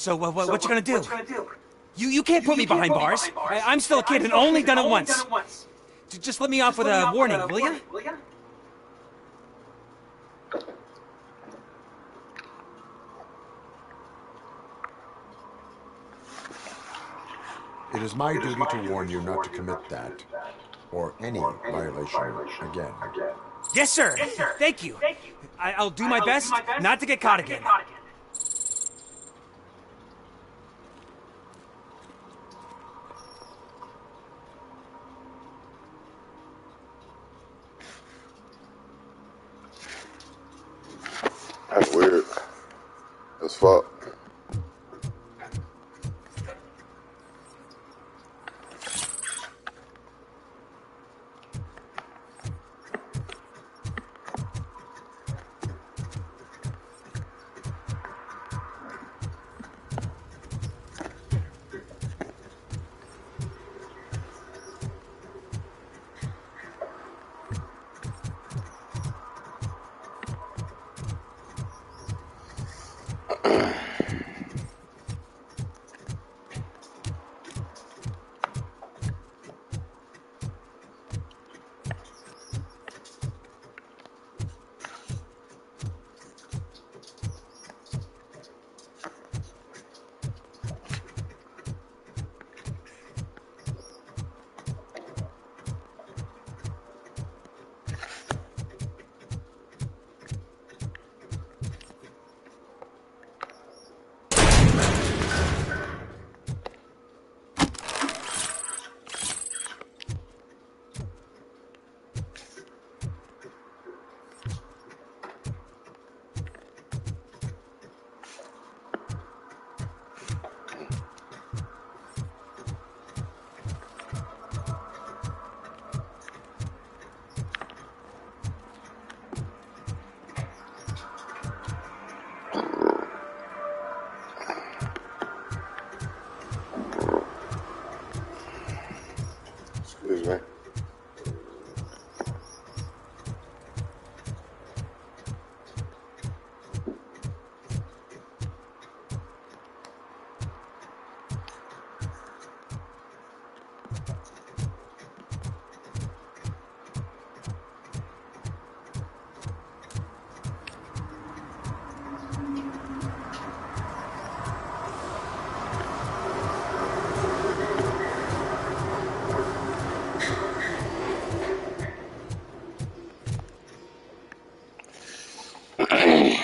So, what you gonna do? You can't put me behind bars. I'm still a kid and only done it once. Just let me off with a warning, will ya? It is my duty to warn you not to commit that, or any violation again. Yes, sir. Thank you. I'll do my best not to get caught again. That's weird. As fuck. Excuse me.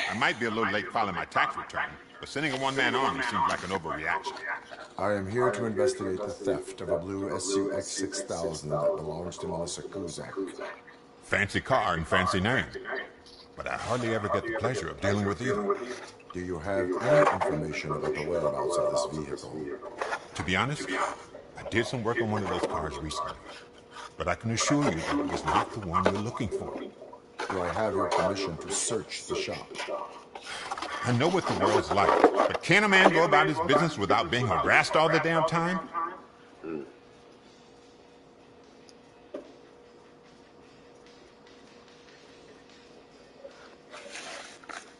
I might be a little late filing my tax return, but sending a one-man army seems like an overreaction. I am here to investigate the theft of a blue SUX 6000 that belongs to Melissa Kuzak. Fancy car and fancy name. But I hardly ever get the pleasure of dealing with either. Do you have any information about the whereabouts of this vehicle? To be honest, I did some work on one of those cars recently. But I can assure you that it was not the one you're looking for. Do I have your permission to search the shop? I know what the world's like, but can a man go about his business without being harassed all the damn time?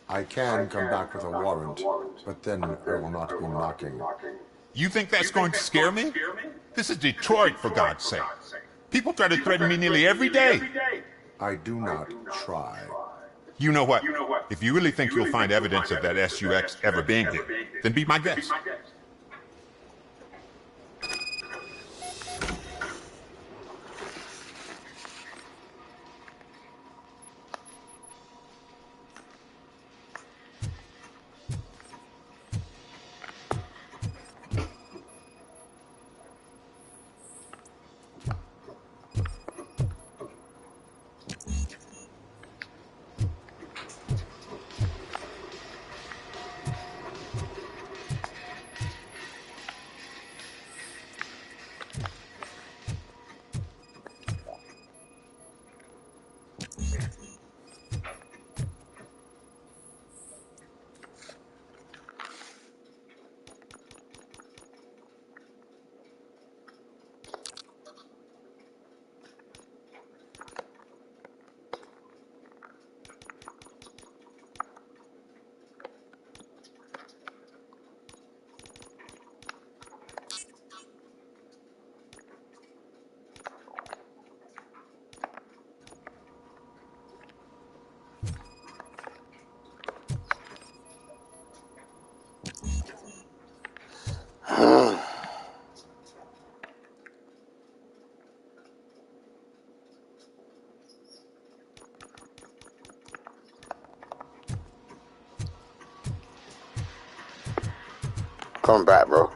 I can come back with a warrant, but then I will not be knocking. You think that's going to scare me? This is Detroit, for God's sake. People try to threaten me nearly every day. I do not try. You know what? If you really think you'll find evidence of that SUX ever being here, then be my guest. Coming back, bro.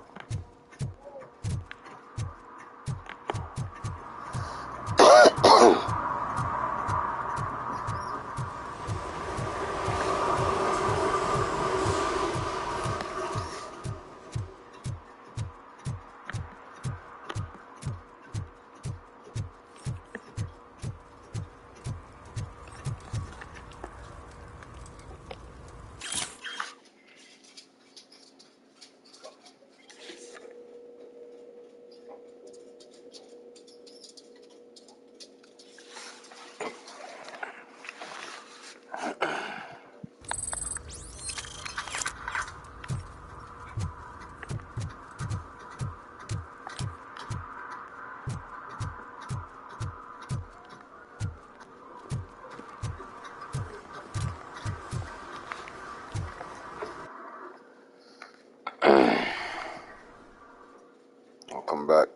I'll come back.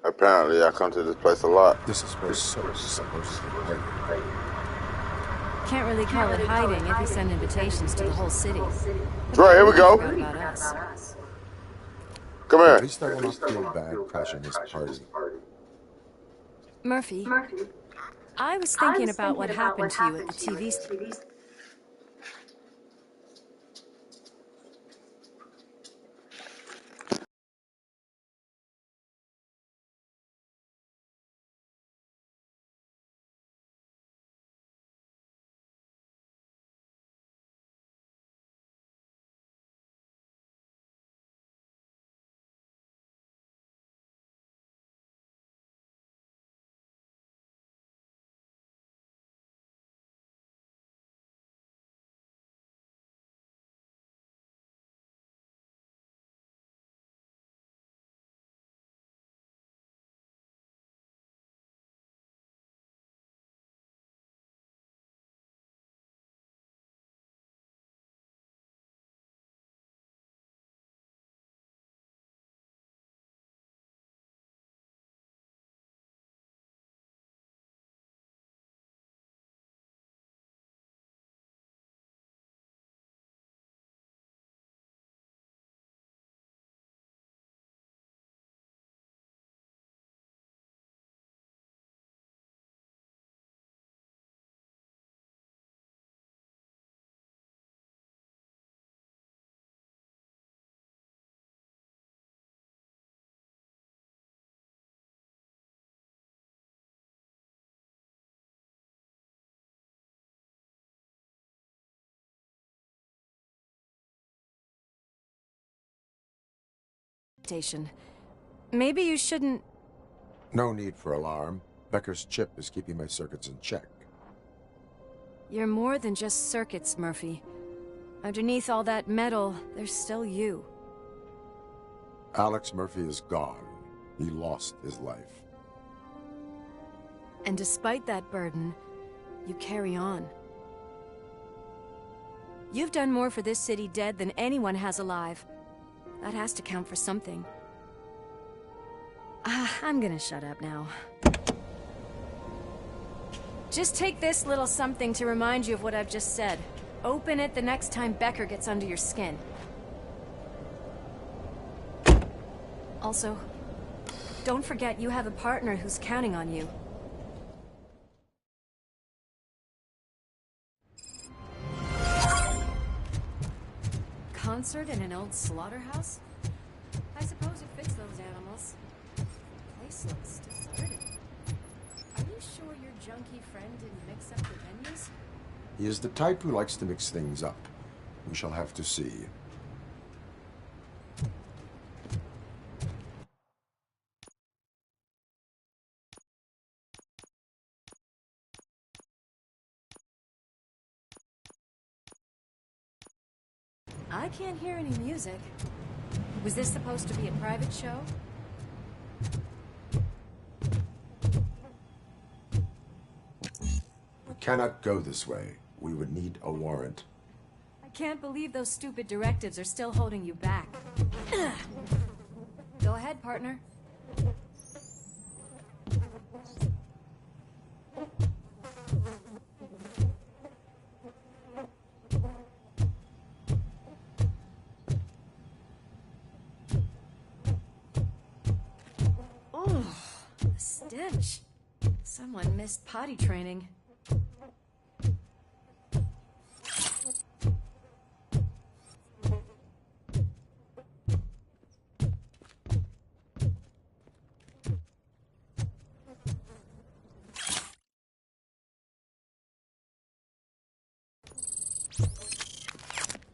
Apparently, I come to this place a lot. This is where Soap's supposed to be hiding. Can't really call it hiding if you send invitations to the whole city. Right, here we go. About us. Come At here. least I will not feel bad crashing his party. Murphy, I was thinking about what happened to you at the TV station. Maybe you shouldn't... No need for alarm. Becker's chip is keeping my circuits in check. You're more than just circuits, Murphy. Underneath all that metal, there's still you. Alex Murphy is gone. He lost his life. And despite that burden, you carry on. You've done more for this city dead than anyone has alive. That has to count for something. I'm gonna shut up now. Just take this little something to remind you of what I've just said. Open it the next time Becker gets under your skin. Also, don't forget you have a partner who's counting on you. Concert in an old slaughterhouse? I suppose it fits those animals. The place looks deserted. Are you sure your junkie friend didn't mix up the venues? He is the type who likes to mix things up. We shall have to see. I can't hear any music. Was this supposed to be a private show? We cannot go this way. We would need a warrant. I can't believe those stupid directives are still holding you back. Go ahead, partner. stench. Someone missed potty training.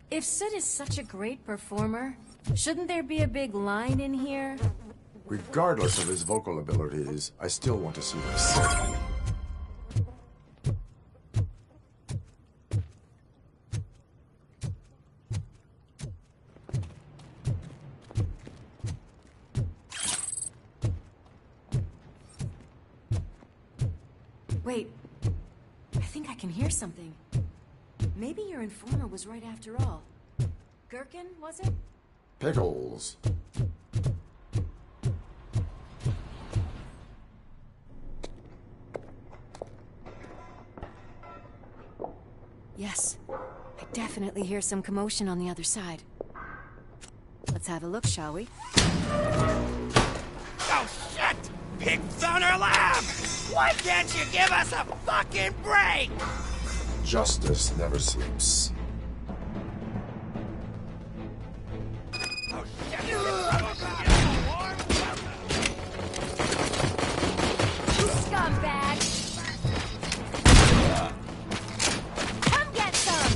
If Sid is such a great performer, shouldn't there be a big line in here? Regardless of his vocal abilities, I still want to see him sing. Wait, I think I can hear something. Maybe your informer was right after all. Gherkin, was it? Pickles. Yes, I definitely hear some commotion on the other side. Let's have a look, shall we? Oh, shit! Pigs on our lab! Why can't you give us a fucking break? Justice never sleeps. Oh, shit! Scumbag! Come get some!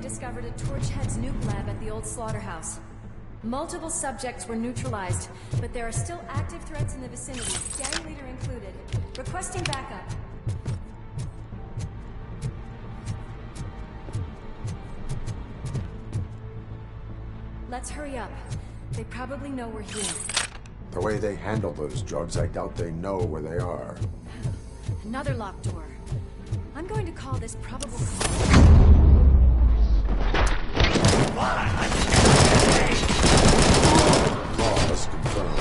Discovered a Torchhead's nuke lab at the old slaughterhouse. Multiple subjects were neutralized, but there are still active threats in the vicinity, gang leader included. Requesting backup. Let's hurry up. They probably know we're here. The way they handle those drugs, I doubt they know where they are. Another locked door. I'm going to call this probable cause. Laws confirmed.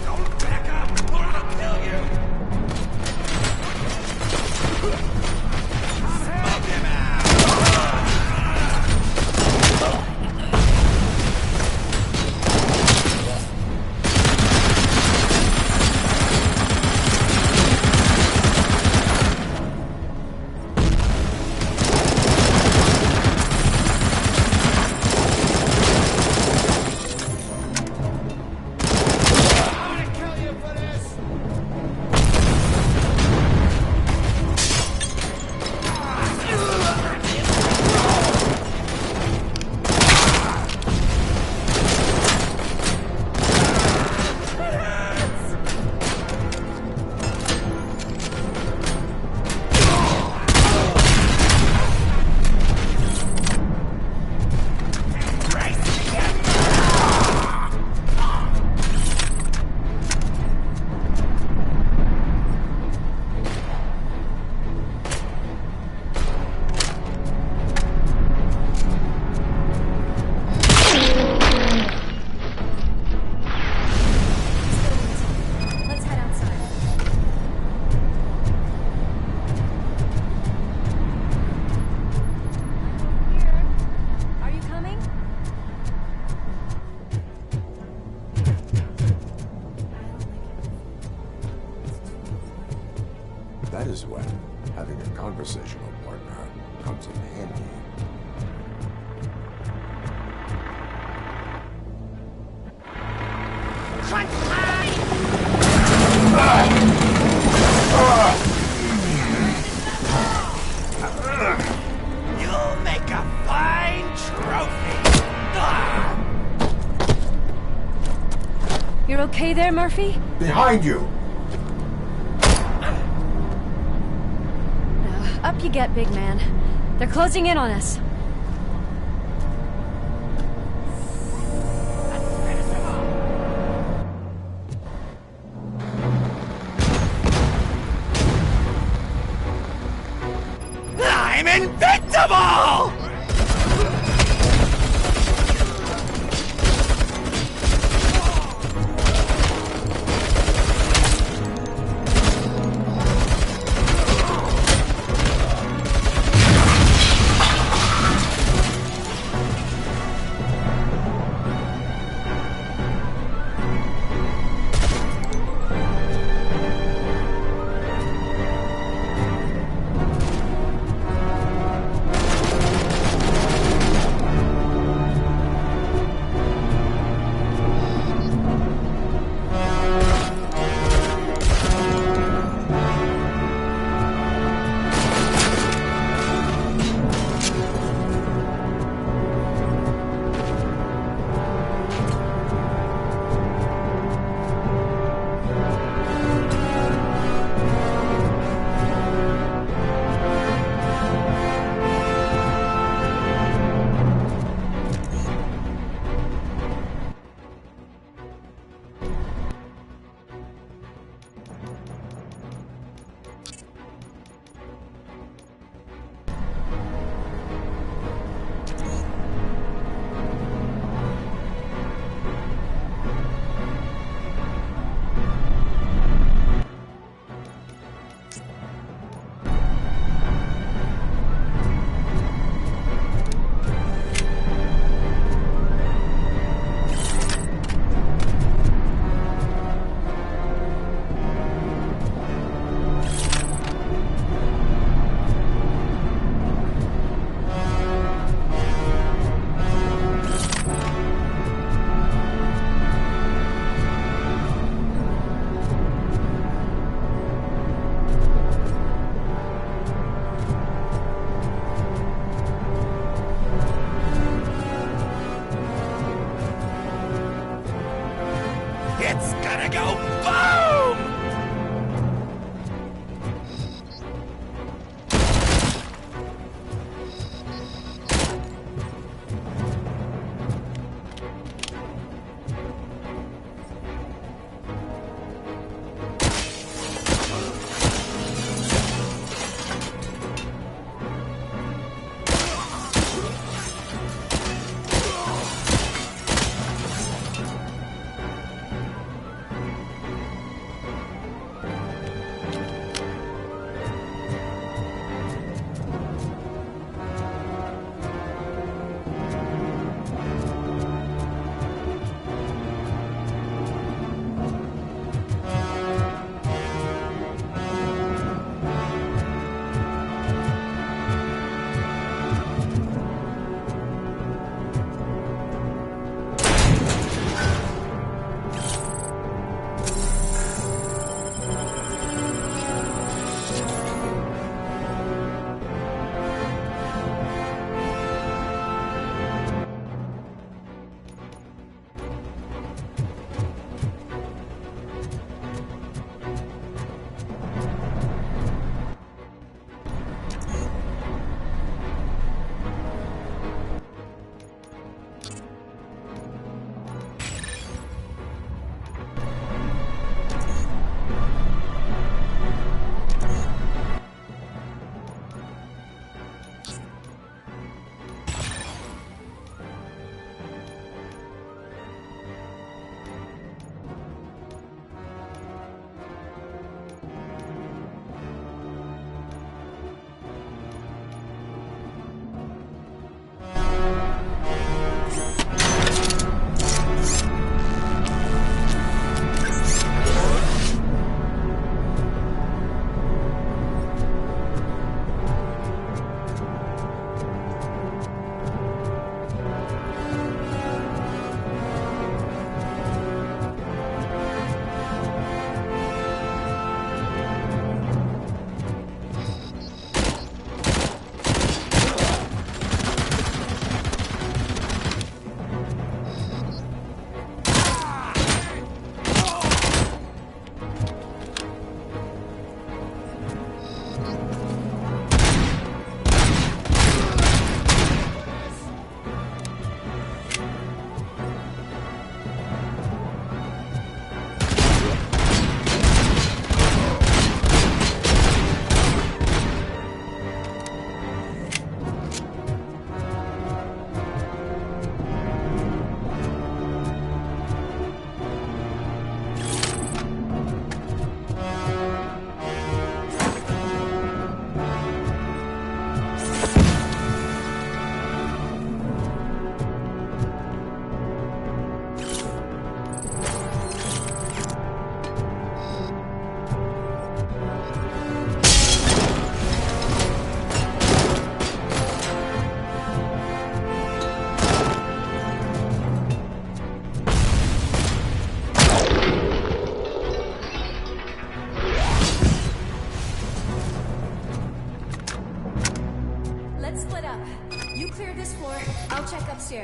Don't back up, or I'll kill you! Smoke him out! is when having a conversational partner comes in handy. You'll make a fine trophy. You're okay there, Murphy? Behind you! Up you get, big man. They're closing in on us. I'm invincible! It's gonna go boom!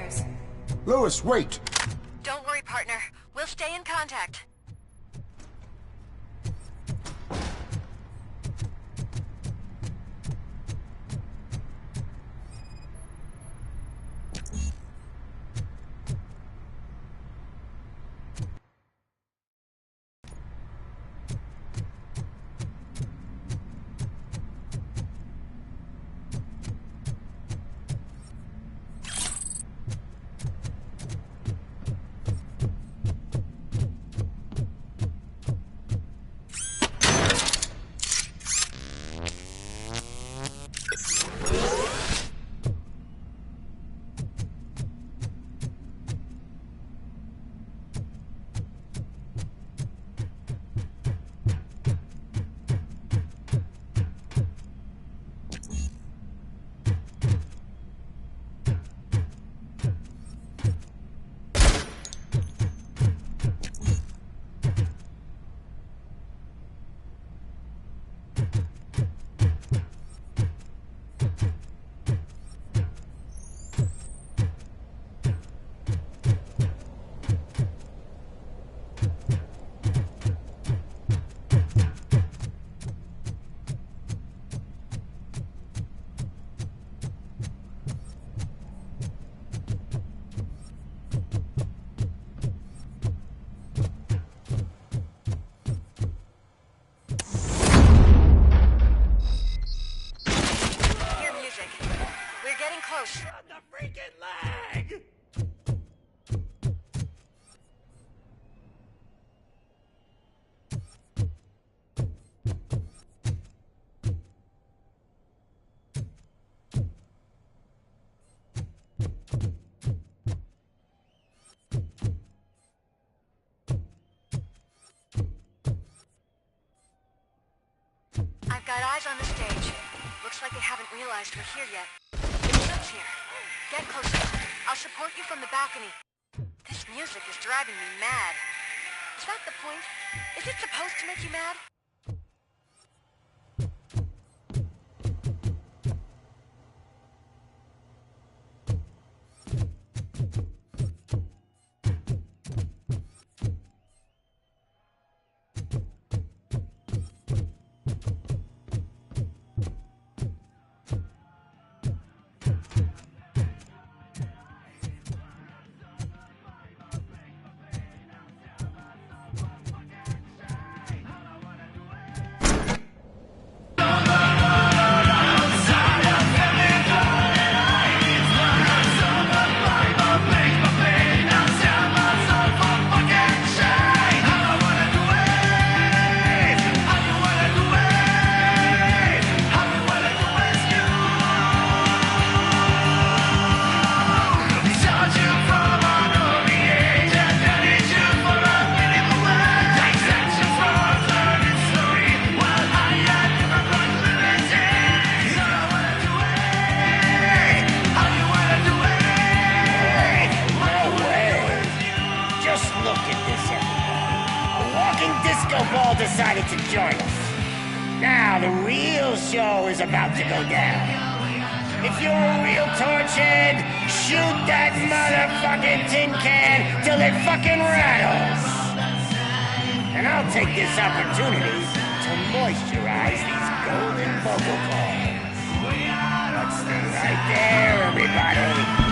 upstairs. Lewis, wait! Don't worry, partner. We'll stay in contact. I've got eyes on the stage. Looks like they haven't realized we're here yet. It's here. Get closer. I'll support you from the balcony. This music is driving me mad. Is that the point? Is it supposed to make you mad? Decided to join us. Now the real show is about to go down. If you're a real torchhead, shoot that motherfucking tin can till it fucking rattles. And I'll take this opportunity to moisturize these golden vocal cords. Let's stay right there, everybody.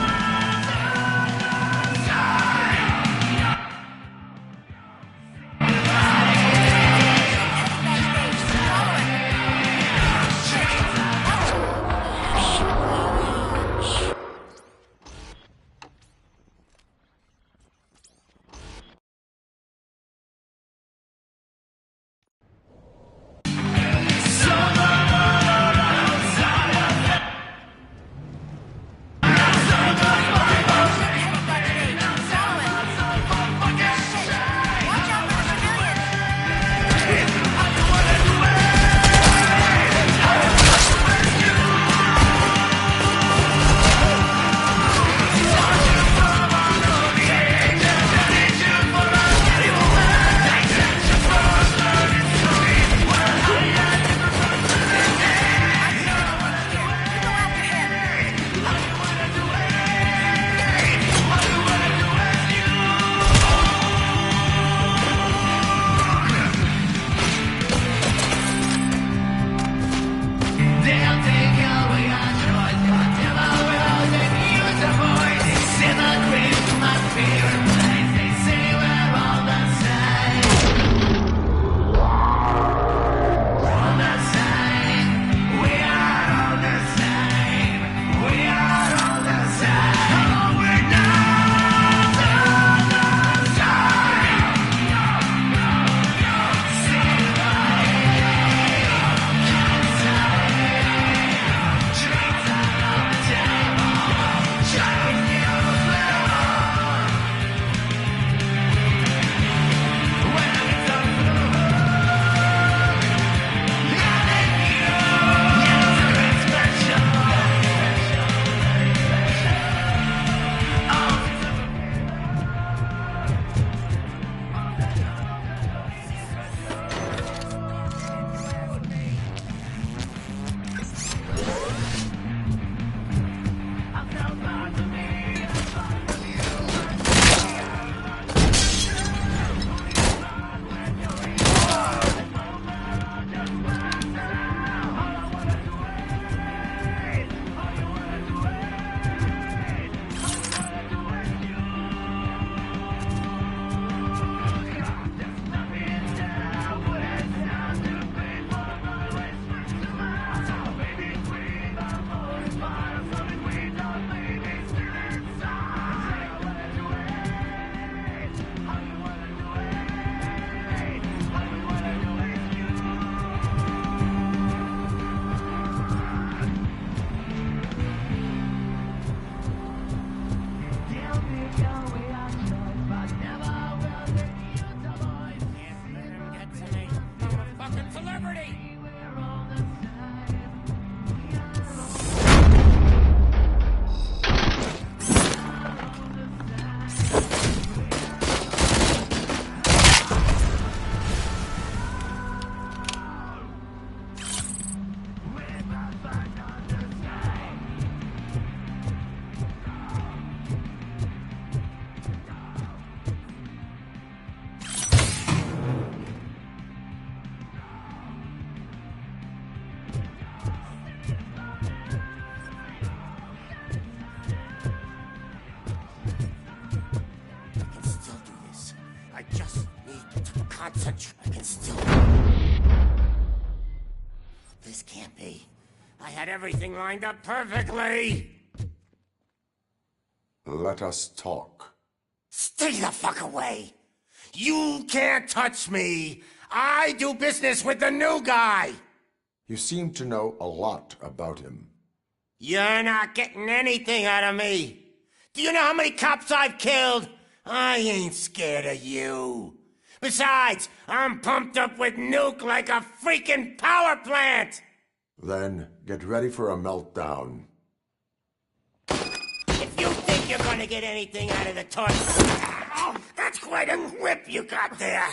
concentrate. This can't be. I had everything lined up perfectly. Let us talk. Stay the fuck away. You can't touch me. I do business with the new guy. You seem to know a lot about him. You're not getting anything out of me. Do you know how many cops I've killed? I ain't scared of you. Besides, I'm pumped up with nuke like a freaking power plant. Then get ready for a meltdown. If you think you're gonna get anything out of the toy... Oh, that's quite a grip you got there.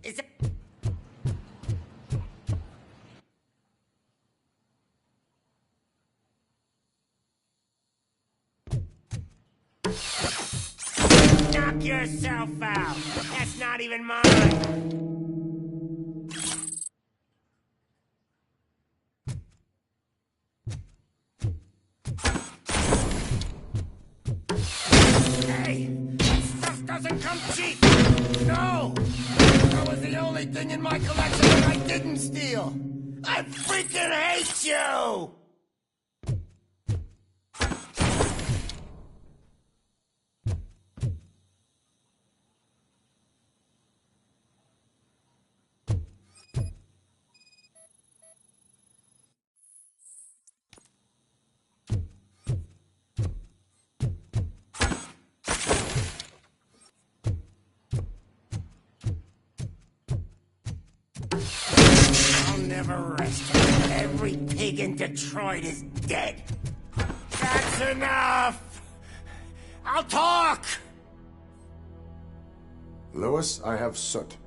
Is it... Knock yourself out. That's not even mine. Hey, stuff doesn't come cheap. No, that was the only thing in my collection that I didn't steal. I freaking hate you. I'll never rest until every pig in Detroit is dead. That's enough! I'll talk! Lewis, I have Soot.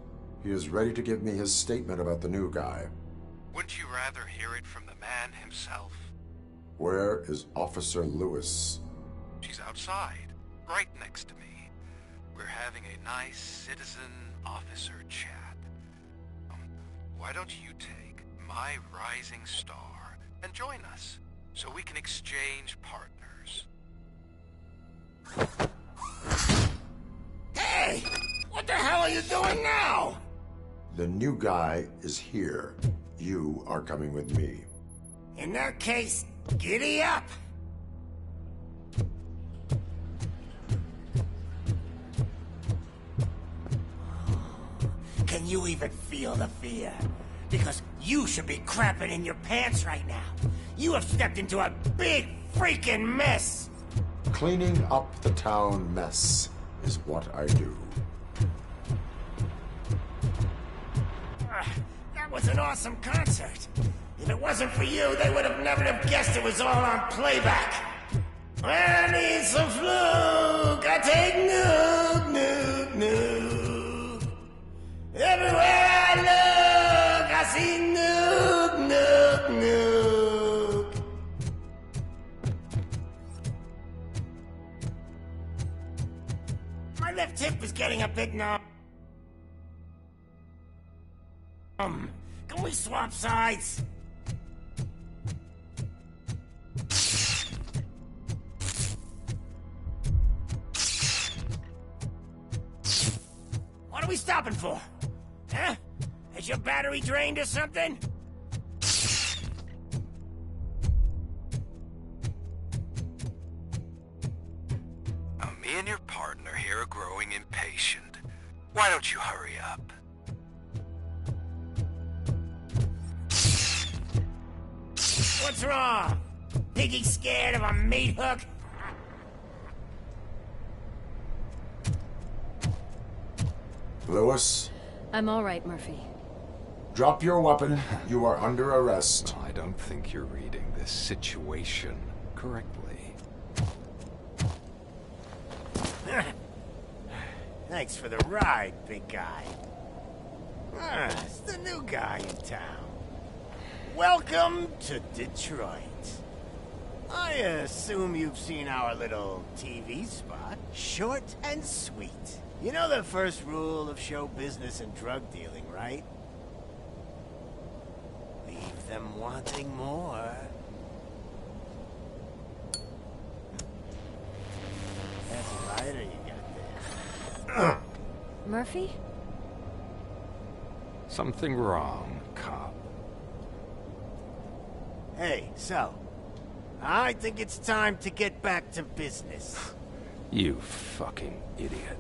He is ready to give me his statement about the new guy. Wouldn't you rather hear it from the man himself? Where is Officer Lewis? She's outside, right next to me. We're having a nice citizen-officer chat. Why don't you take my rising star and join us, so we can exchange partners? Hey! What the hell are you doing now? The new guy is here. You are coming with me. In that case, giddy up! Can you even feel the fear? Because you should be crapping in your pants right now. You have stepped into a big freaking mess! Cleaning up the town mess is what I do. That was an awesome concert. If it wasn't for you, they would have never have guessed it was all on playback. I need some fluke. I take nuke, nuke, nuke. Everywhere I look, I see nuke, nuke, nuke. My left hip is getting a bit numb. Can we swap sides? What are we stopping for? Huh? Is your battery drained or something? Me and your partner here are growing impatient. Why don't you hurry up? What's wrong? Piggy scared of a meat hook? Lewis, I'm all right, Murphy. drop your weapon. You are under arrest. I don't think you're reading this situation correctly. Thanks for the ride, big guy. It's the new guy in town. Welcome to Detroit. I assume you've seen our little TV spot. Short and sweet. You know the first rule of show business and drug dealing, right? Leave them wanting more. That's a lighter you got there. Murphy? Something wrong, cop. Hey, so, I think it's time to get back to business. You fucking idiot.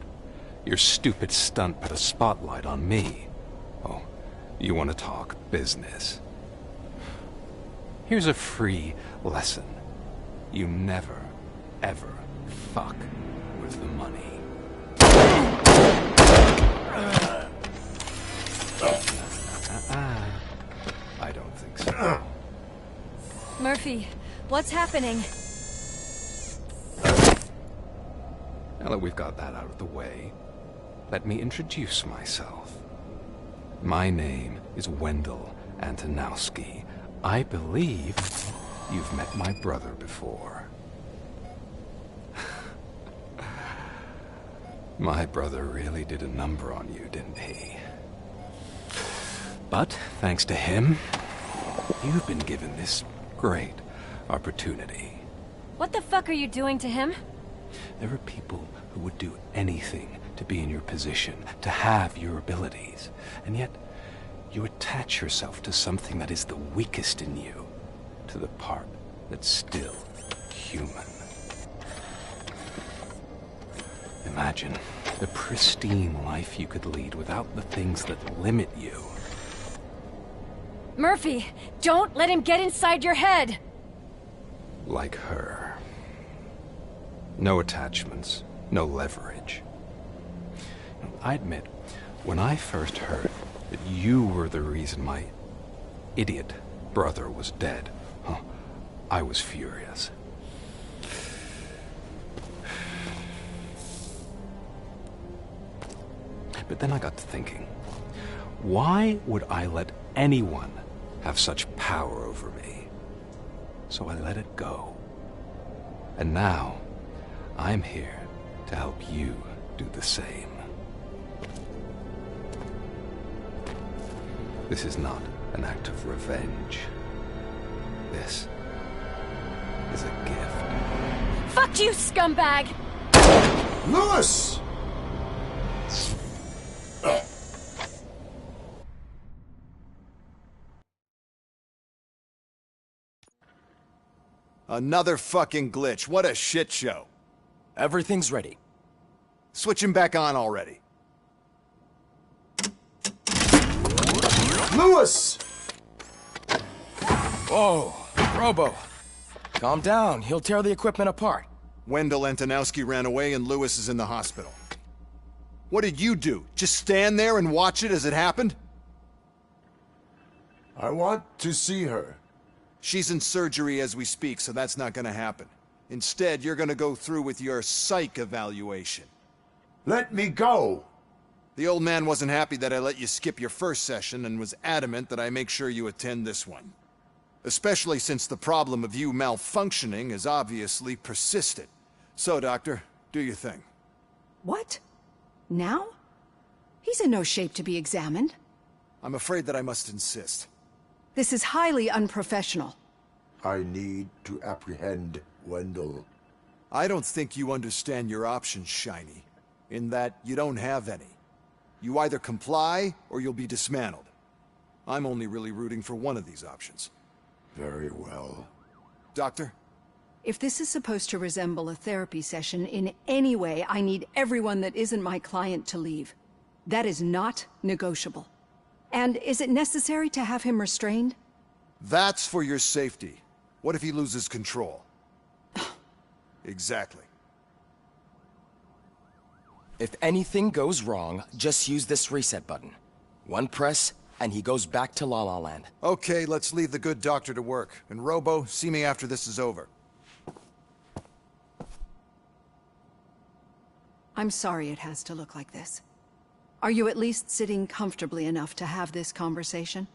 Your stupid stunt put a spotlight on me. Oh, you want to talk business? Here's a free lesson. You never, ever fuck with the money. I don't think so. Murphy, what's happening? Now that we've got that out of the way, let me introduce myself. My name is Wendell Antonowski. I believe you've met my brother before. My brother really did a number on you, didn't he? But, thanks to him, you've been given this great opportunity. What the fuck are you doing to him? There are people who would do anything to be in your position, to have your abilities, and yet you attach yourself to something that is the weakest in you, to the part that's still human. Imagine the pristine life you could lead without the things that limit you. Murphy, don't let him get inside your head! Like her. No attachments, no leverage. I admit, when I first heard that you were the reason my idiot brother was dead, I was furious. But then I got to thinking, why would I let anyone have such power over me? So I let it go. And now, I'm here to help you do the same. This is not an act of revenge. This is a gift. Fuck you, scumbag! Lewis! Another fucking glitch. What a shit show. Everything's ready. Switch him back on already. Lewis! Whoa, Robo. Calm down. He'll tear the equipment apart. Wendell Antonowski ran away and Lewis is in the hospital. What did you do? Just stand there and watch it as it happened? I want to see her. She's in surgery as we speak, so that's not gonna happen. Instead, you're gonna go through with your psych evaluation. Let me go! The old man wasn't happy that I let you skip your first session and was adamant that I make sure you attend this one. Especially since the problem of you malfunctioning has obviously persisted. So, Doctor, do your thing. What? Now? He's in no shape to be examined. I'm afraid that I must insist. This is highly unprofessional. I need to apprehend Wendell. I don't think you understand your options, Shiny. In that you don't have any. You either comply, or you'll be dismantled. I'm only really rooting for one of these options. Very well. Doctor? If this is supposed to resemble a therapy session in any way, I need everyone that isn't my client to leave. That is not negotiable. And is it necessary to have him restrained? That's for your safety. What if he loses control? Exactly. If anything goes wrong, just use this reset button. One press, and he goes back to La La Land. Okay, let's leave the good doctor to work. And Robo, see me after this is over. I'm sorry it has to look like this. Are you at least sitting comfortably enough to have this conversation?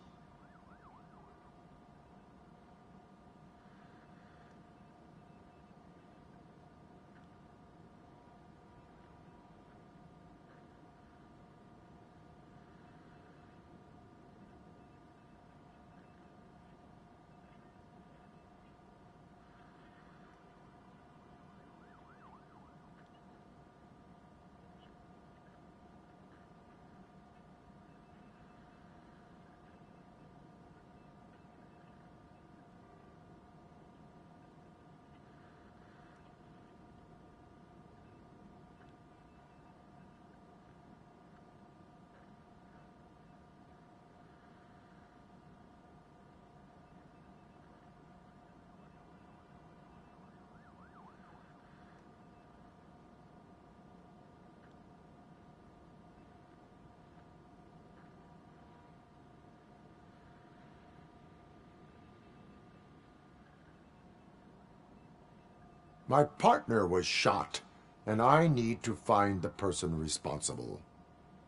My partner was shot, and I need to find the person responsible.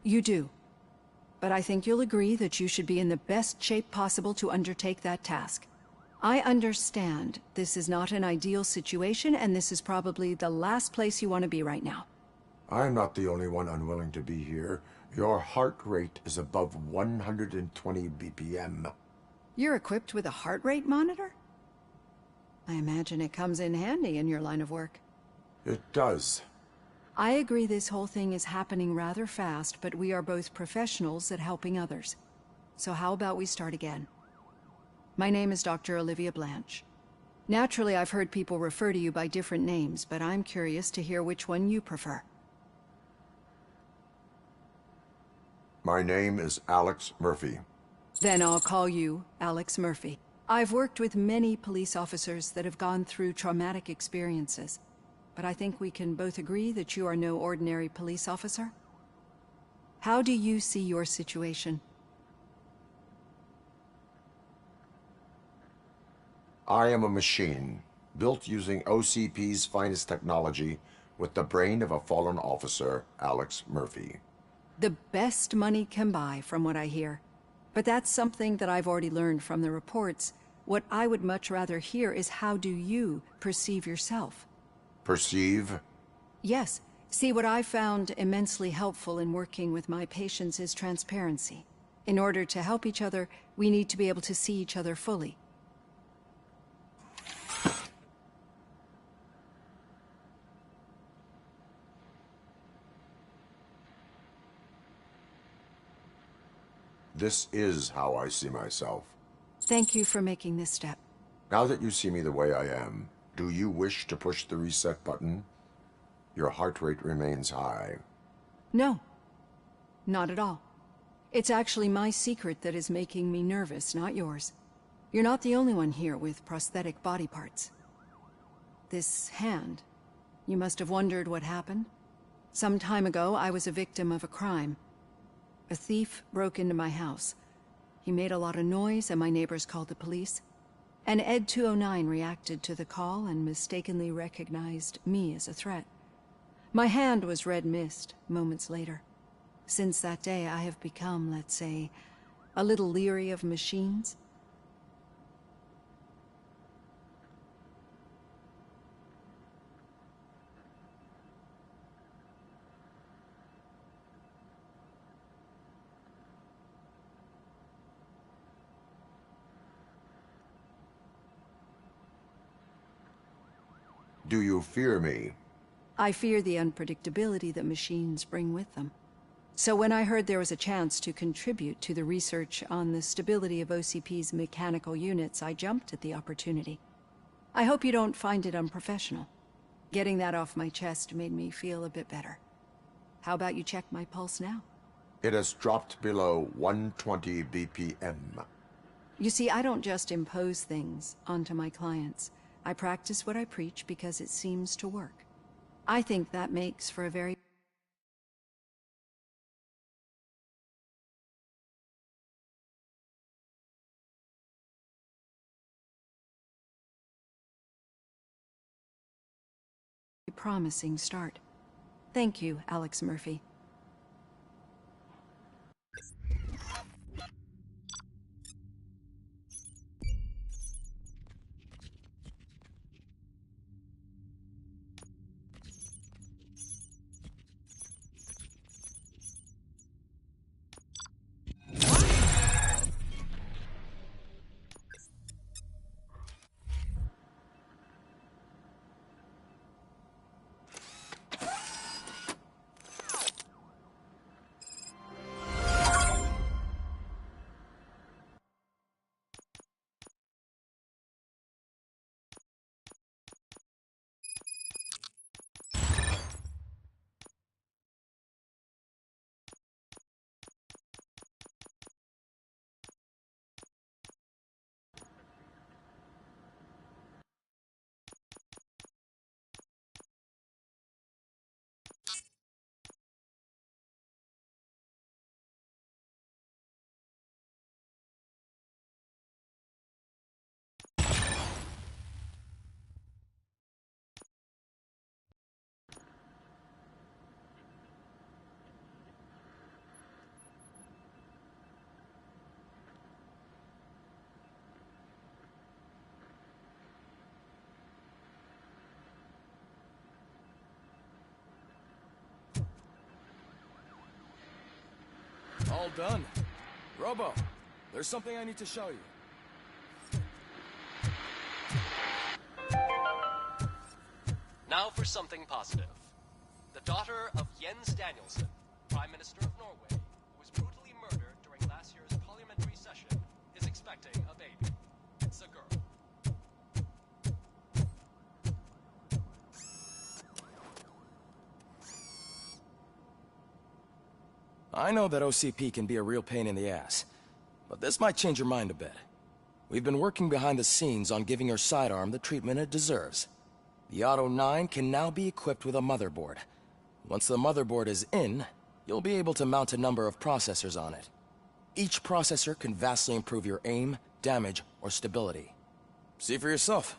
You do. But I think you'll agree that you should be in the best shape possible to undertake that task. I understand this is not an ideal situation, and this is probably the last place you want to be right now. I'm not the only one unwilling to be here. Your heart rate is above 120 BPM. You're equipped with a heart rate monitor? I imagine it comes in handy in your line of work. It does. I agree this whole thing is happening rather fast, but we are both professionals at helping others. So how about we start again? My name is Dr. Olivia Blanche. Naturally, I've heard people refer to you by different names, but I'm curious to hear which one you prefer. My name is Alex Murphy. Then I'll call you Alex Murphy. I've worked with many police officers that have gone through traumatic experiences, but I think we can both agree that you are no ordinary police officer. How do you see your situation? I am a machine, built using OCP's finest technology, with the brain of a fallen officer, Alex Murphy. The best money can buy, from what I hear. But that's something that I've already learned from the reports. What I would much rather hear is how do you perceive yourself? Perceive? Yes. See, what I found immensely helpful in working with my patients is transparency. In order to help each other, we need to be able to see each other fully. This is how I see myself. Thank you for making this step. Now that you see me the way I am, do you wish to push the reset button? Your heart rate remains high. No. Not at all. It's actually my secret that is making me nervous, not yours. You're not the only one here with prosthetic body parts. This hand, you must have wondered what happened. Some time ago, I was a victim of a crime. A thief broke into my house. He made a lot of noise and my neighbors called the police. And Ed 209 reacted to the call and mistakenly recognized me as a threat. My hand was red mist moments later. Since that day, I have become, let's say, a little leery of machines. Do you fear me? I fear the unpredictability that machines bring with them. So when I heard there was a chance to contribute to the research on the stability of OCP's mechanical units, I jumped at the opportunity. I hope you don't find it unprofessional. Getting that off my chest made me feel a bit better. How about you check my pulse now? It has dropped below 120 BPM. You see, I don't just impose things onto my clients. I practice what I preach because it seems to work. I think that makes for a very promising start. Thank you, Alex Murphy. All done. Robo, there's something I need to show you. Now for something positive. The daughter of Jens Danielson, Prime Minister of Norway, who was brutally murdered during last year's parliamentary session, is expecting a baby. It's a girl. I know that OCP can be a real pain in the ass, but this might change your mind a bit. We've been working behind the scenes on giving your sidearm the treatment it deserves. The Auto 9 can now be equipped with a motherboard. Once the motherboard is in, you'll be able to mount a number of processors on it. Each processor can vastly improve your aim, damage, or stability. See for yourself.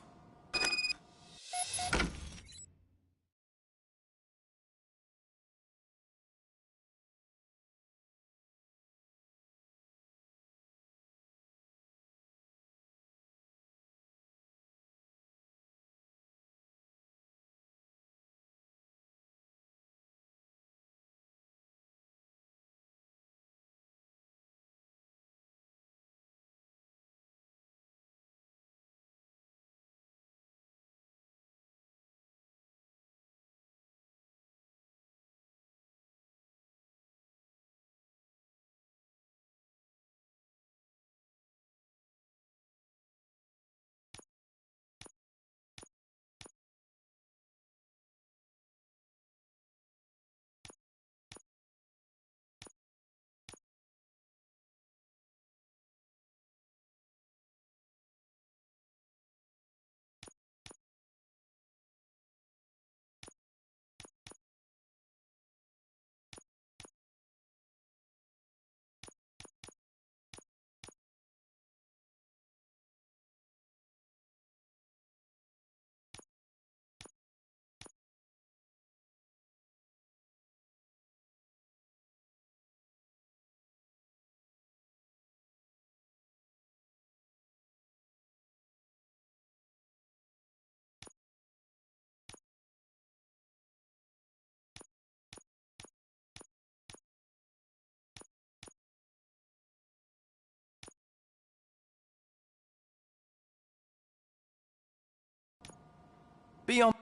Be on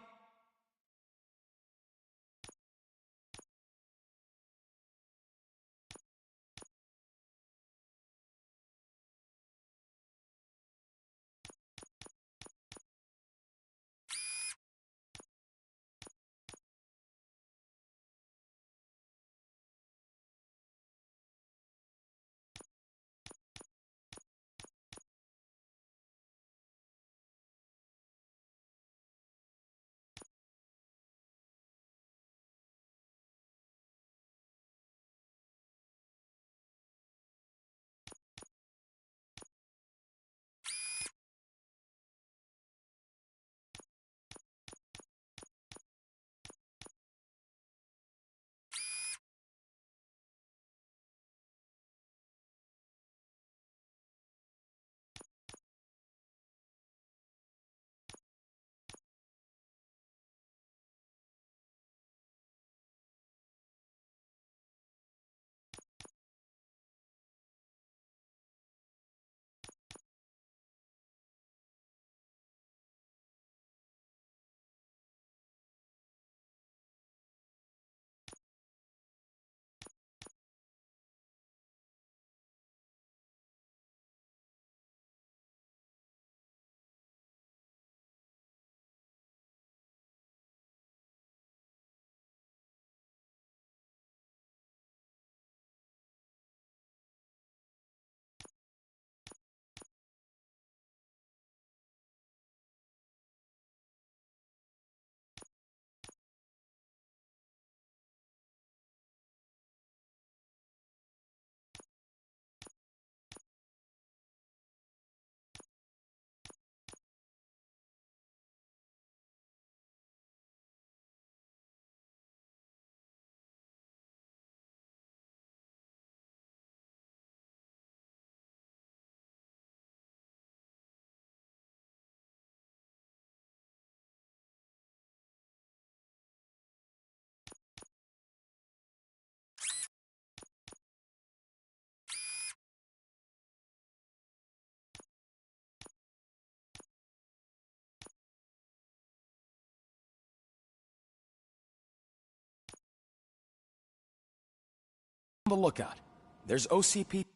the lookout. There's OCP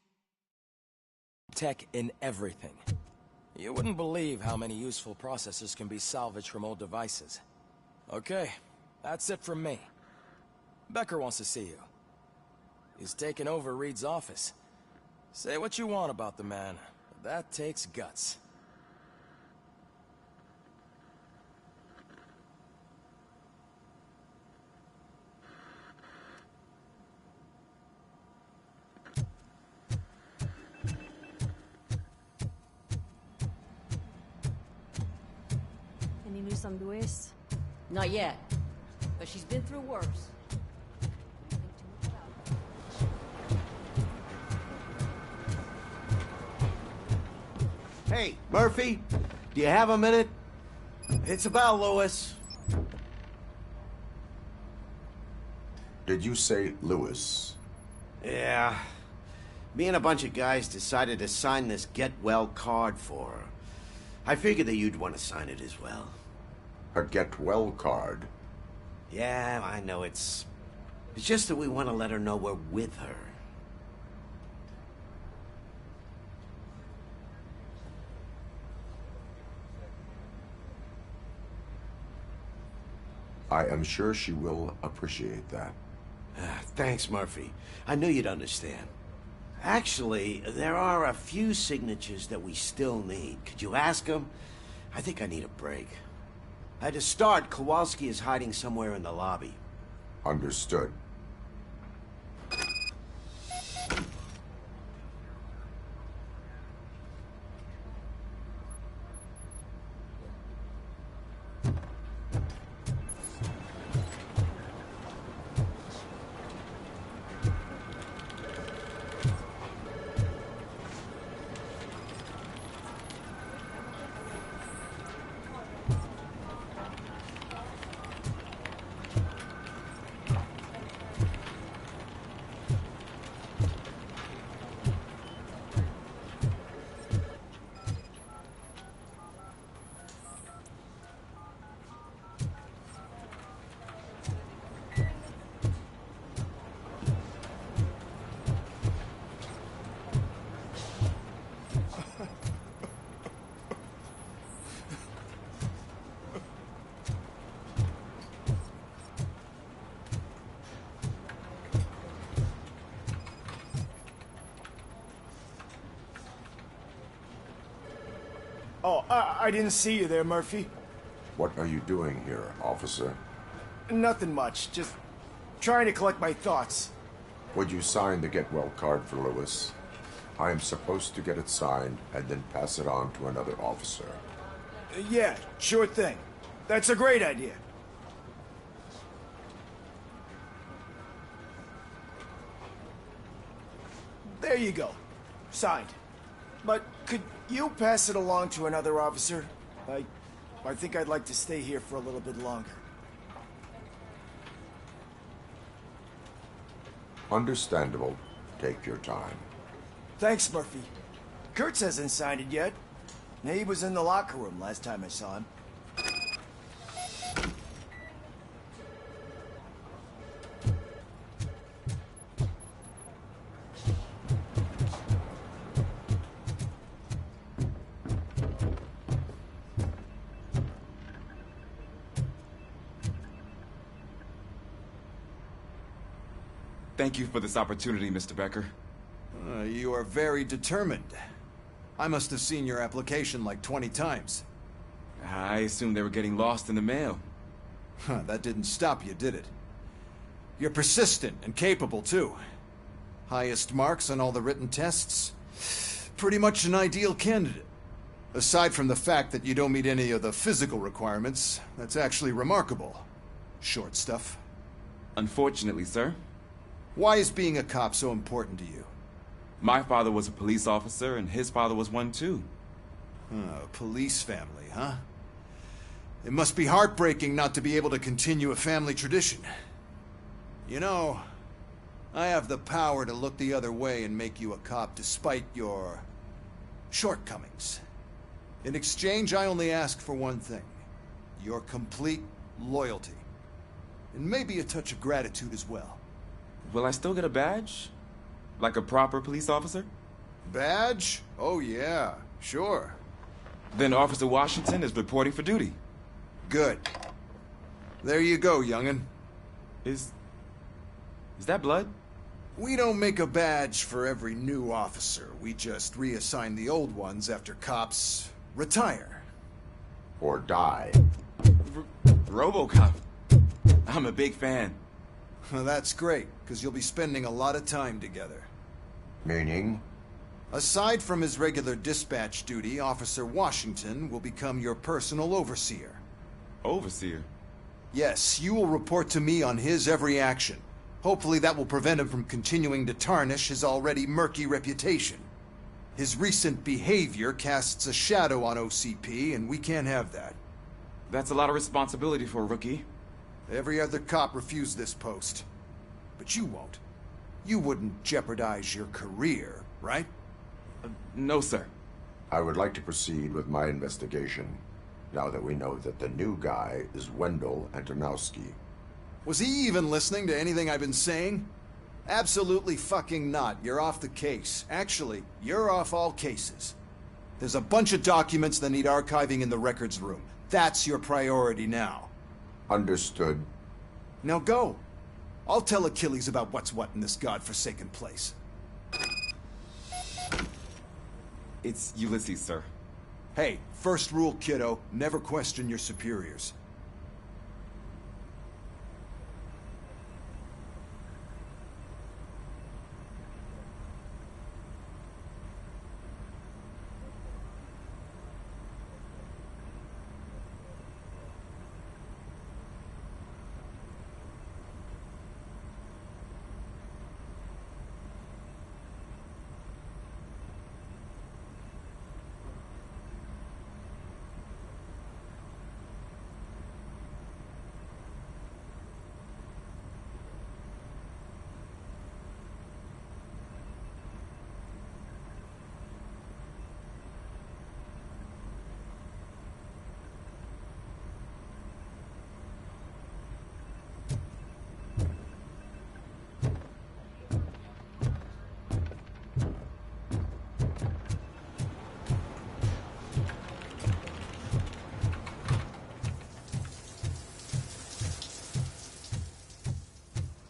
tech in everything. You wouldn't believe how many useful processors can be salvaged from old devices. Okay, that's it from me. Becker wants to see you. He's taken over Reed's office. Say what you want about the man, but that takes guts. Any news on Luis? Not yet, but she's been through worse. Hey, Murphy, do you have a minute? It's about Lewis. Did you say Lewis? Yeah. Me and a bunch of guys decided to sign this get well card for her. I figured that you'd want to sign it as well. A get well card? Yeah, I know it's just that we want to let her know we're with her. I am sure she will appreciate that. Thanks, Murphy. I knew you'd understand. Actually, there are a few signatures that we still need. Could you ask them? I think I need a break. To start, Kowalski is hiding somewhere in the lobby. Understood. Oh, I didn't see you there, Murphy. What are you doing here, officer? Nothing much, just trying to collect my thoughts. Would you sign the get well card for Lewis? I am supposed to get it signed and then pass it on to another officer. Yeah, sure thing. That's a great idea. There you go. Signed. But could you pass it along to another officer? I think I'd like to stay here for a little bit longer. Understandable. Take your time. Thanks, Murphy. Kurtz hasn't signed it yet. He was in the locker room last time I saw him. Thank you for this opportunity, Mr. Becker. You are very determined. I must have seen your application like 20 times. I assumed they were getting lost in the mail. That didn't stop you, did it? You're persistent and capable, too. Highest marks on all the written tests. Pretty much an ideal candidate. Aside from the fact that you don't meet any of the physical requirements, that's actually remarkable. Short stuff. Unfortunately, sir. Why is being a cop so important to you? My father was a police officer, and his father was one, too. A police family, huh? It must be heartbreaking not to be able to continue a family tradition. You know, I have the power to look the other way and make you a cop despite your shortcomings. In exchange, I only ask for one thing. Your complete loyalty. And maybe a touch of gratitude as well. Will I still get a badge? Like a proper police officer? Badge? Oh yeah, sure. Then Officer Washington is reporting for duty. Good. There you go, young'un. Is that blood? We don't make a badge for every new officer. We just reassign the old ones after cops retire. Or die. Robocop. I'm a big fan. Well, that's great, because you'll be spending a lot of time together. Meaning? Aside from his regular dispatch duty, Officer Washington will become your personal overseer. Overseer? Yes, you will report to me on his every action. Hopefully that will prevent him from continuing to tarnish his already murky reputation. His recent behavior casts a shadow on OCP, and we can't have that. That's a lot of responsibility for a rookie. Every other cop refused this post. But you won't. You wouldn't jeopardize your career, right? No, sir. I would like to proceed with my investigation, now that we know that the new guy is Wendell Antonowski. Was he even listening to anything I've been saying? Absolutely fucking not. You're off the case. Actually, you're off all cases. There's a bunch of documents that need archiving in the records room. That's your priority now. Understood. Now go. I'll tell Achilles about what's what in this godforsaken place. It's Ulysses, sir. Hey, first rule, kiddo, never question your superiors.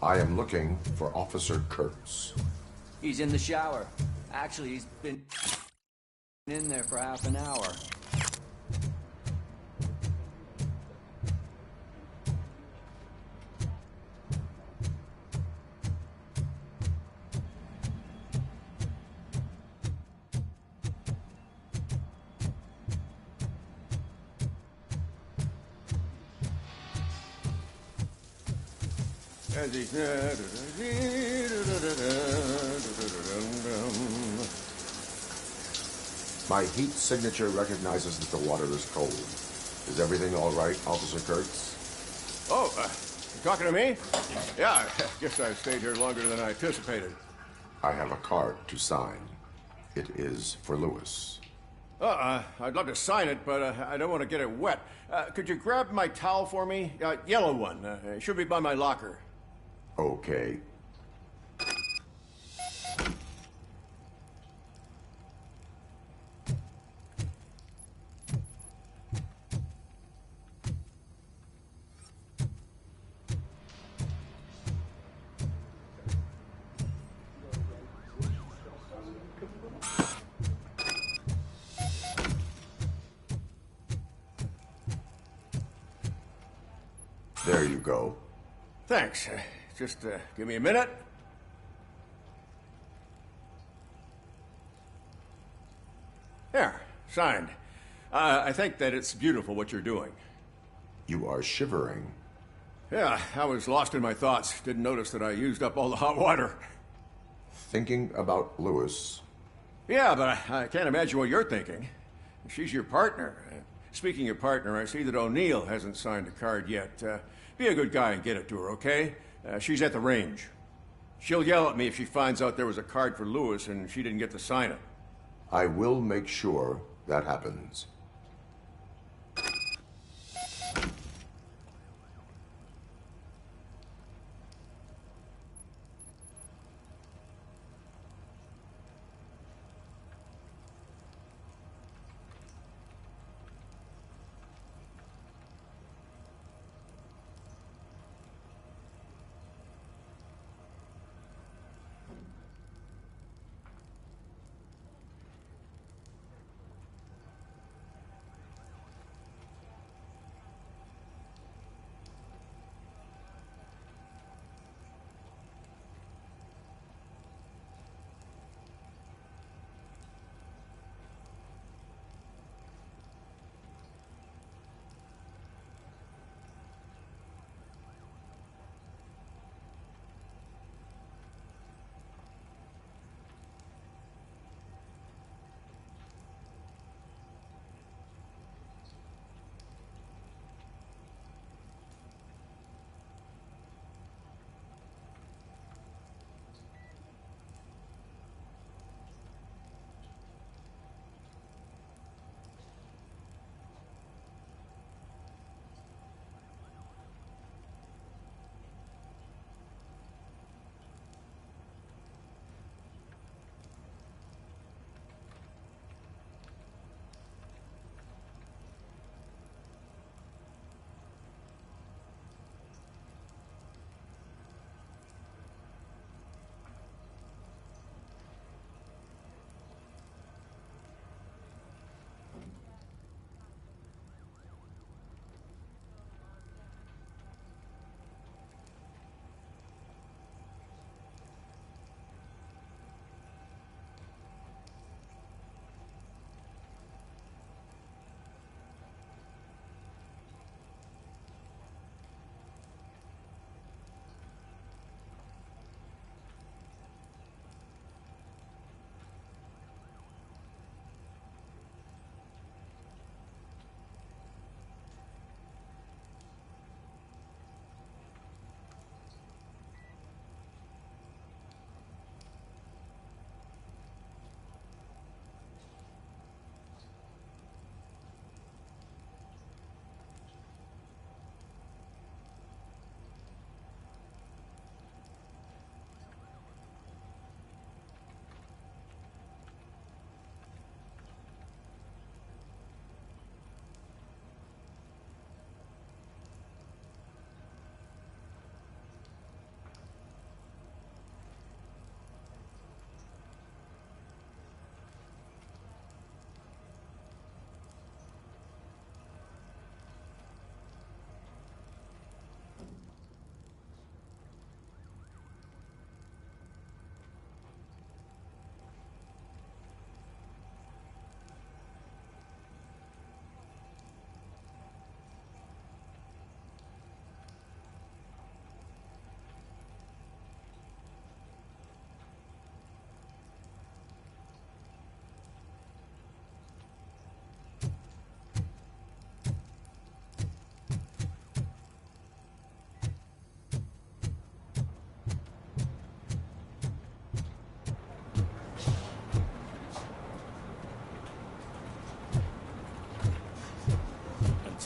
I am looking for Officer Kurtz. He's in the shower. Actually, he's been in there for half an hour. My heat signature recognizes that the water is cold. Is everything all right, Officer Kurtz? Oh, you talking to me? Yeah, I guess I stayed here longer than I anticipated. I have a card to sign. It is for Lewis. I'd love to sign it, but I don't want to get it wet. Could you grab my towel for me? Yellow one. It should be by my locker. Okay. There you go. Thanks. Just give me a minute. There, signed. I think that it's beautiful what you're doing. You are shivering. Yeah, I was lost in my thoughts. Didn't notice that I used up all the hot water. Thinking about Lewis. Yeah, but I can't imagine what you're thinking. She's your partner. Speaking of partner, I see that O'Neill hasn't signed a card yet. Be a good guy and get it to her, okay? She's at the range. She'll yell at me if she finds out there was a card for Lewis and she didn't get to sign it. I will make sure that happens.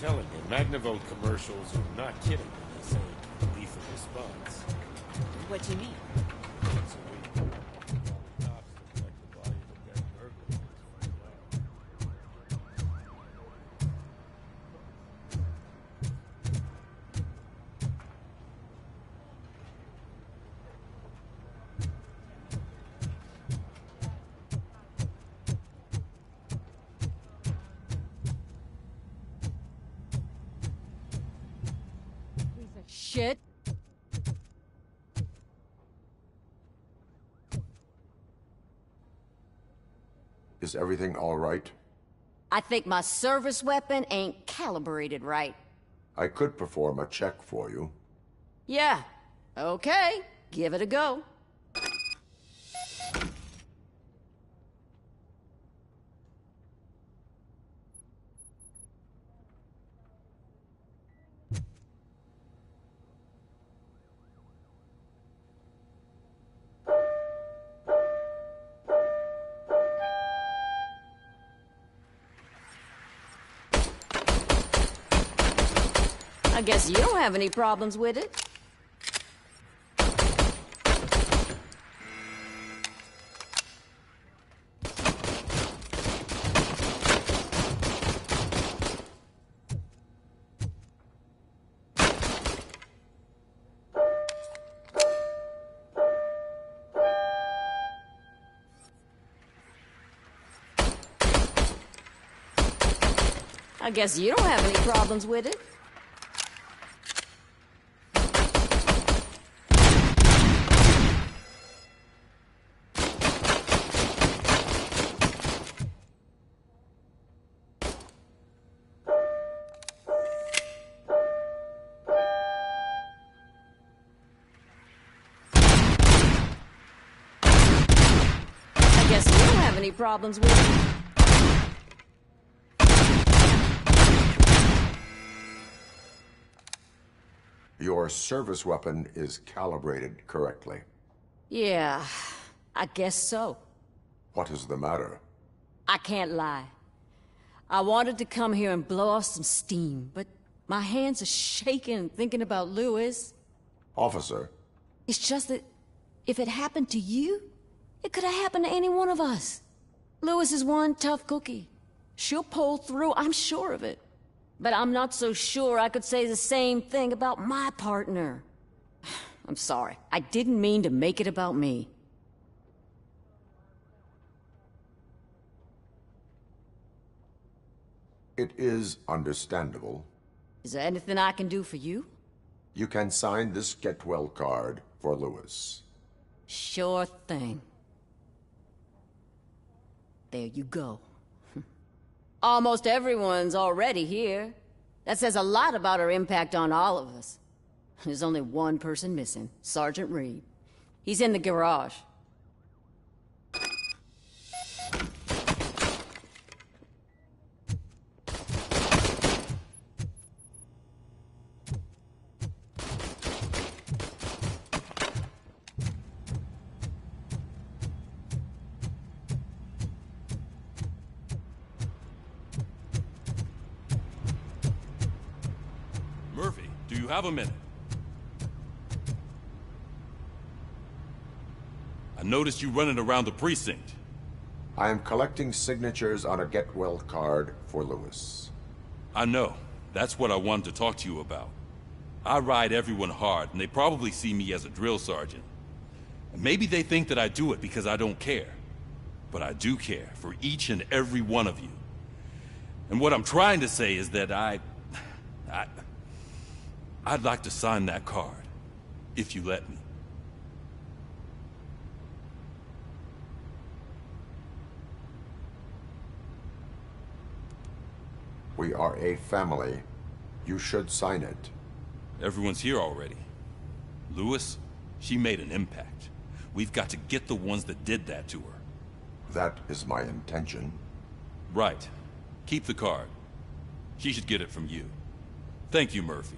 telling you, Magnavolt commercials are not kidding when they say lethal response. What do you mean? So we call the cops to collect the body of a dead burglar. Shit. Is everything all right? I think my service weapon ain't calibrated right. I could perform a check for you. Yeah. Okay. Give it a go. I guess you don't have any problems with it. I guess you don't have any problems with it. I guess you don't have any problems with it. Your service weapon is calibrated correctly. Yeah, I guess so. What is the matter? I can't lie. I wanted to come here and blow off some steam, but my hands are shaking thinking about Lewis. Officer. It's just that if it happened to you, it could have happened to any one of us. Lewis is one tough cookie. She'll pull through, I'm sure of it. But I'm not so sure I could say the same thing about my partner. I'm sorry. I didn't mean to make it about me. It is understandable. Is there anything I can do for you? You can sign this get well card for Lewis. Sure thing. There you go. Almost everyone's already here. That says a lot about her impact on all of us. There's only one person missing, Sergeant Reed. He's in the garage. Murphy, do you have a minute? I noticed you running around the precinct. I am collecting signatures on a get well card for Lewis. I know. That's what I wanted to talk to you about. I ride everyone hard, and they probably see me as a drill sergeant. And maybe they think that I do it because I don't care. But I do care for each and every one of you. And what I'm trying to say is that I'd like to sign that card, if you let me. We are a family. You should sign it. Everyone's here already. Lewis, she made an impact. We've got to get the ones that did that to her. That is my intention. Right. Keep the card. She should get it from you. Thank you, Murphy.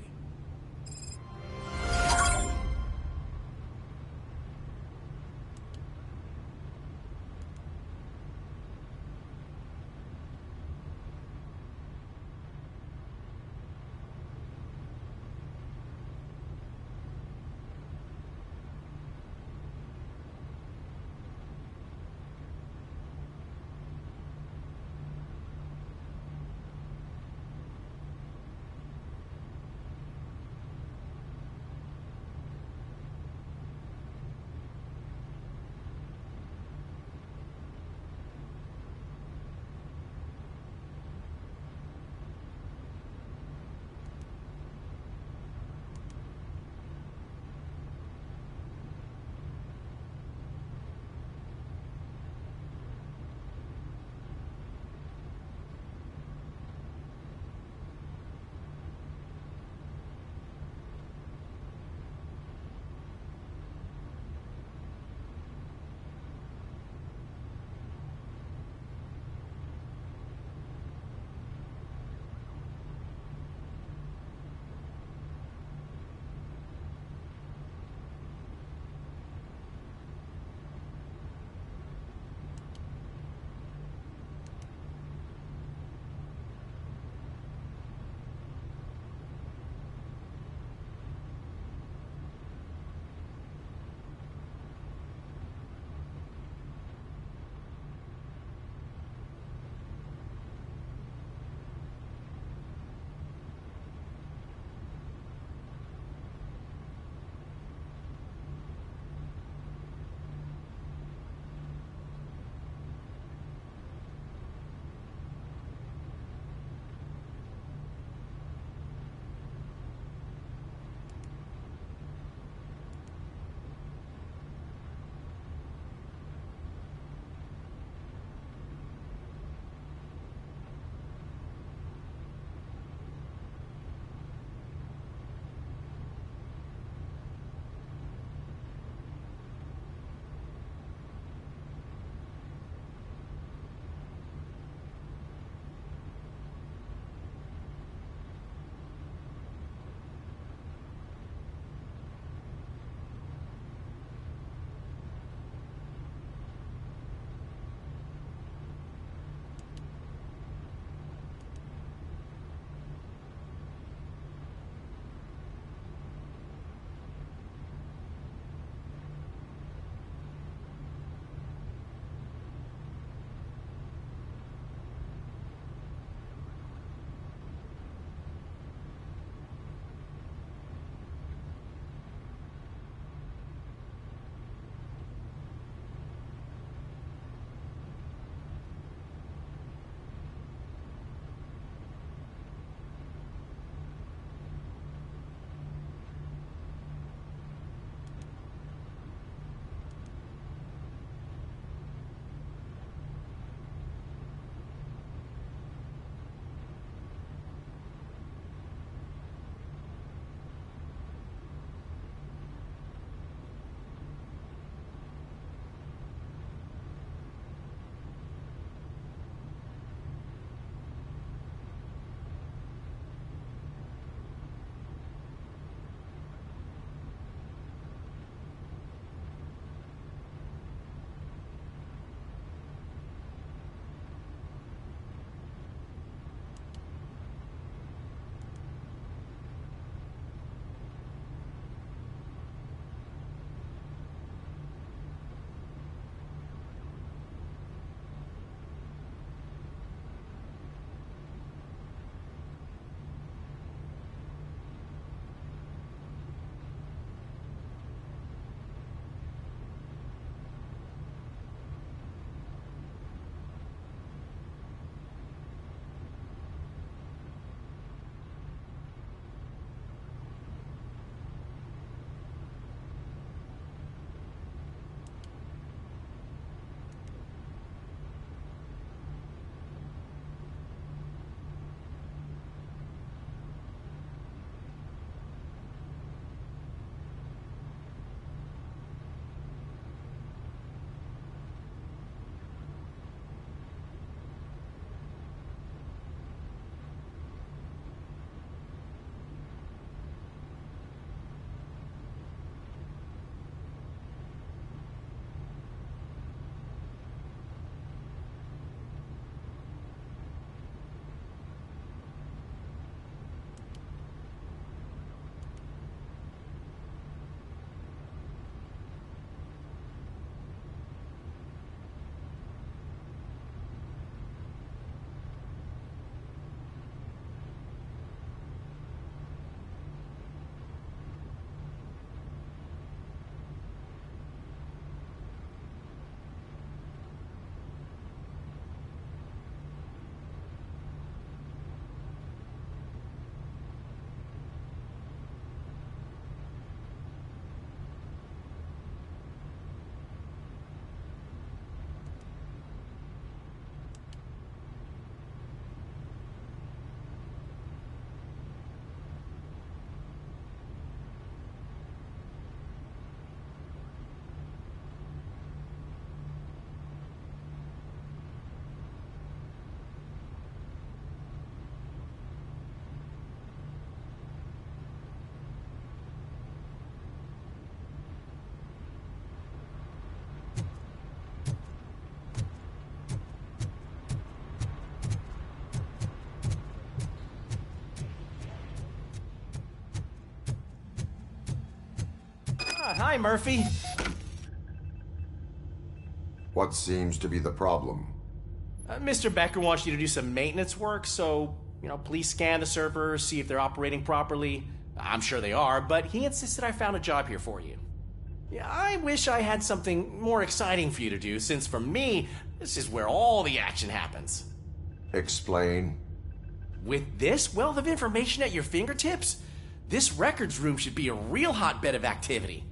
Hi, Murphy. What seems to be the problem? Mr. Becker wants you to do some maintenance work, so, please scan the servers, see if they're operating properly. I'm sure they are, but he insisted I found a job here for you. Yeah, I wish I had something more exciting for you to do, since for me, this is where all the action happens. Explain. With this wealth of information at your fingertips, this records room should be a real hotbed of activity.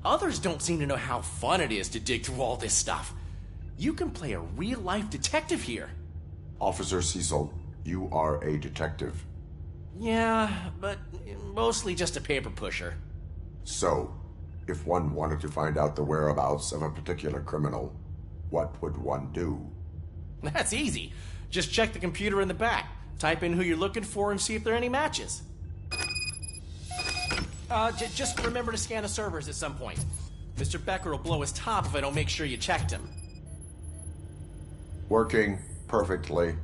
Others don't seem to know how fun it is to dig through all this stuff. You can play a real-life detective here. Officer Cecil, you are a detective. Yeah, but mostly just a paper pusher. So, if one wanted to find out the whereabouts of a particular criminal, what would one do? That's easy. Just check the computer in the back, type in who you're looking for, and see if there are any matches. Just remember to scan the servers at some point. Mr. Becker will blow his top if I don't make sure you checked him. Working perfectly.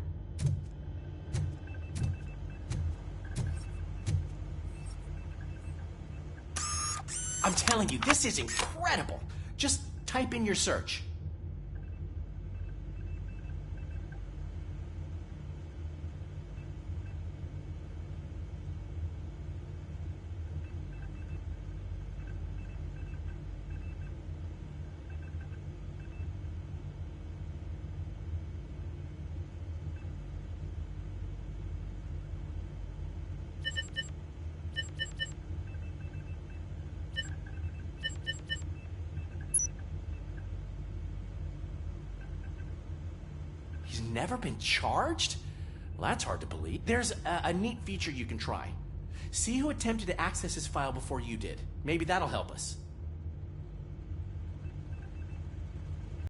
I'm telling you, this is incredible. Just type in your search. He's never been charged? Well, that's hard to believe. There's a neat feature you can try. See who attempted to access his file before you did. Maybe that'll help us.